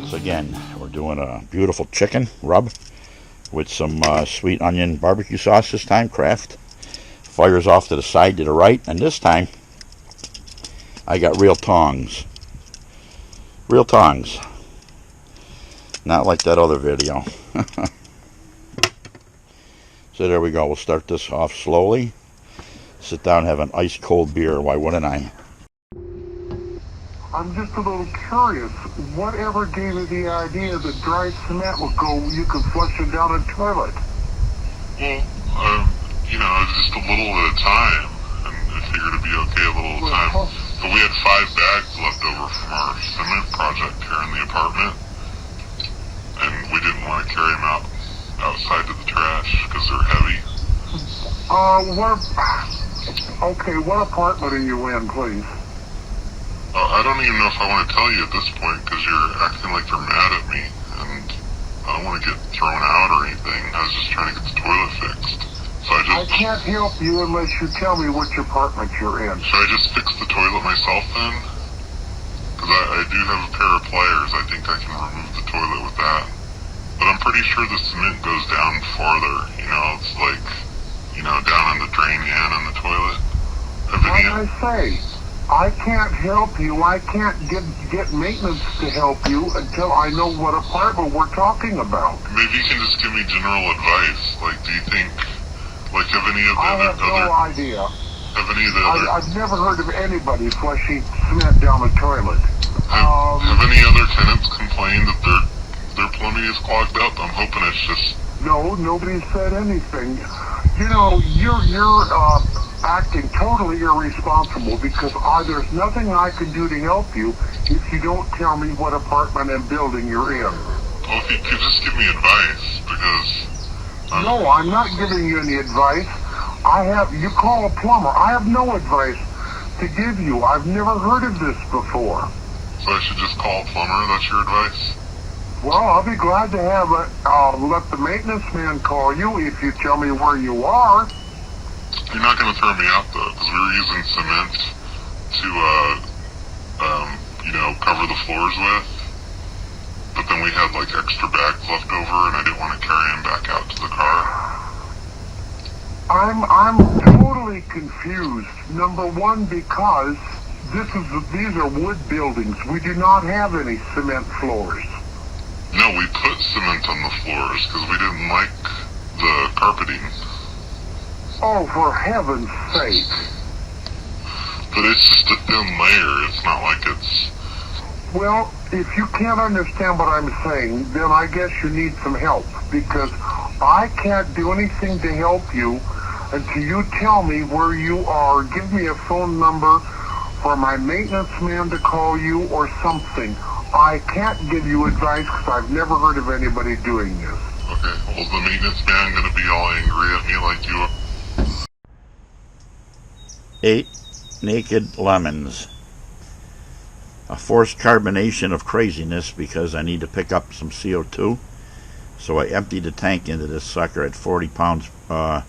So again, we're doing a beautiful chicken rub with some sweet onion barbecue sauce this time, Kraft. Fire's off to the side to the right, and this time I got real tongs. Real tongs. Not like that other video. So there we go. We'll start this off slowly. Sit down and have an ice cold beer. Why wouldn't I? I'm just a little curious. Whatever gave you the idea that dry cement will go, you can flush it down a toilet? Well, just a little at a time. And I figured it'd be okay a little at a time. But we had 5 bags left over from our cement project here in the apartment. And we didn't want to carry them out outside to the trash because they're heavy. What apartment are you in, please? I don't even know if I want to tell you at this point because you're acting like you're mad at me, and I don't want to get thrown out or anything. I was just trying to get the toilet fixed. So I can't help you unless you tell me which apartment you're in. Should I just fix the toilet myself then? Because I do have a pair of pliers. I think I can remove the toilet with that. But I'm pretty sure the cement goes down farther. It's like, down in the drain and in the toilet. Like I say, I can't help you. I can't get maintenance to help you until I know what apartment we're talking about. Maybe you can just give me general advice. Like, do you think, have any of the I have no idea. Have any of the other... I've never heard of anybody flushing cement down a toilet. Have any other tenants complained that their plumbing is clogged up? I'm hoping it's just... No, nobody said anything. You're acting totally irresponsible because there's nothing I can do to help you if you don't tell me what apartment and building you're in. Well, if you could just give me advice, because... No, I'm not giving you any advice. You call a plumber. I have no advice to give you. I've never heard of this before. So I should just call a plumber? That's your advice? Well, I'll be glad to have let the maintenance man call you if you tell me where you are. You're not going to throw me out, though, because we were using cement to, cover the floors with. But then we had, extra bags left over, and I didn't want to carry them back out to the car. I'm totally confused. Number one, because these are wood buildings. We do not have any cement floors. No, we put cement on the floors because we didn't like the carpeting. Oh, for heaven's sake. But it's just a thin layer. It's not like it's... Well, if you can't understand what I'm saying, then I guess you need some help. Because I can't do anything to help you until you tell me where you are. Give me a phone number for my maintenance man to call you or something. I can't give you advice because I've never heard of anybody doing this. Okay, well, is the maintenance man going to be all angry at me like you are? 8 naked lemons. A forced carbonation of craziness because I need to pick up some CO2. So I emptied the tank into this sucker at 40 pounds per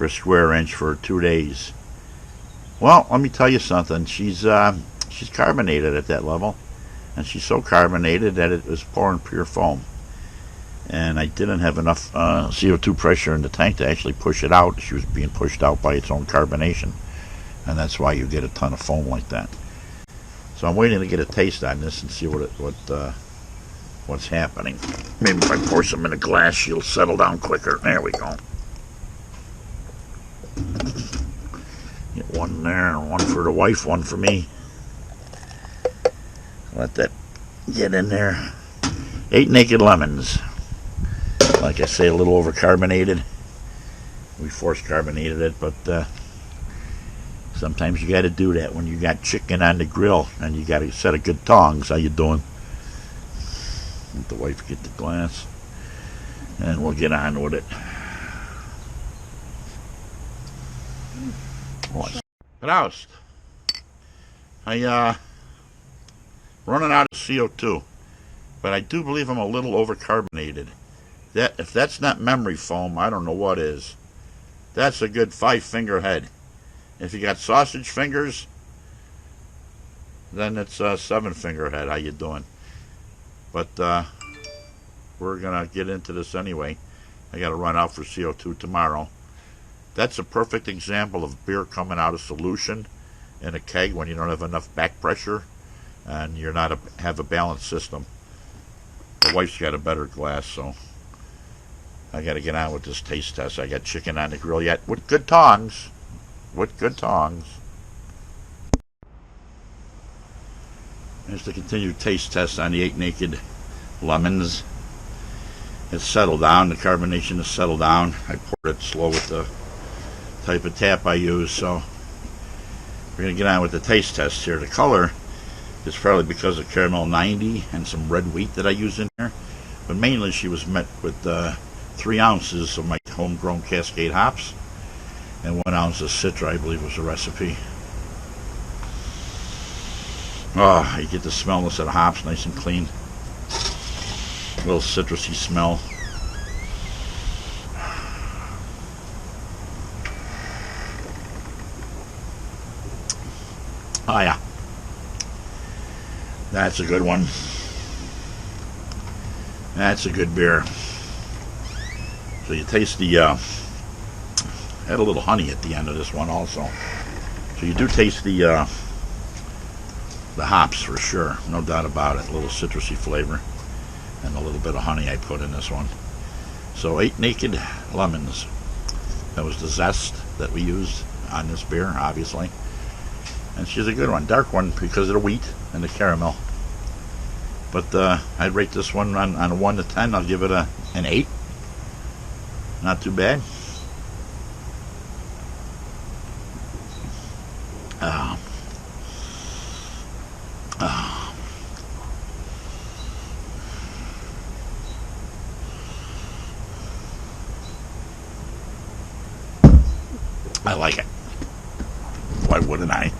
square inch for 2 days. Well, let me tell you something. She's carbonated at that level. And she's so carbonated that it was pouring pure foam. And I didn't have enough CO2 pressure in the tank to actually push it out. She was being pushed out by its own carbonation. And that's why you get a ton of foam like that. So I'm waiting to get a taste on this and see what's happening. Maybe if I pour some in a glass, she'll settle down quicker. There we go. Get one there, one for the wife, one for me. Let that get in there. 8 naked lemons. Like I say, a little overcarbonated. We force carbonated it, but sometimes you got to do that when you got chicken on the grill and you got a set of good tongs. How you doing? Let the wife get the glass, and we'll get on with it. Proust. Running out of CO2, but I do believe I'm a little overcarbonated. If that's not memory foam, I don't know what is. That's a good 5-finger head. If you got sausage fingers, then it's a 7-finger head. How you doing? But we're gonna get into this anyway. I gotta run out for CO2 tomorrow. That's a perfect example of beer coming out of solution in a keg when you don't have enough back pressure and you're not have a balanced system. The wife's got a better glass, so I got to get on with this taste test. I got chicken on the grill yet with good tongs. With good tongs. Here's the continued taste test on the 8 Naked Lemons. It's settled down. The carbonation has settled down. I poured it slow with the type of tap I use, so we're going to get on with the taste test here. The color is probably because of caramel 90 and some red wheat that I use in here, but mainly she was met with 3 ounces of my homegrown Cascade hops and 1 ounce of Citra, I believe was the recipe. Oh, you get the smellness of the hops, nice and clean. A little citrusy smell. Oh yeah, that's a good one. That's a good beer. So you taste the had a little honey at the end of this one also. So you do taste the hops for sure, no doubt about it. A little citrusy flavor and a little bit of honey I put in this one. So 8 Naked Lemons. That was the zest that we used on this beer, obviously. And she's a good one, dark one because of the wheat and the caramel. But I'd rate this one on a 1 to 10. I'll give it an 8. Not too bad. I like it. Why wouldn't I?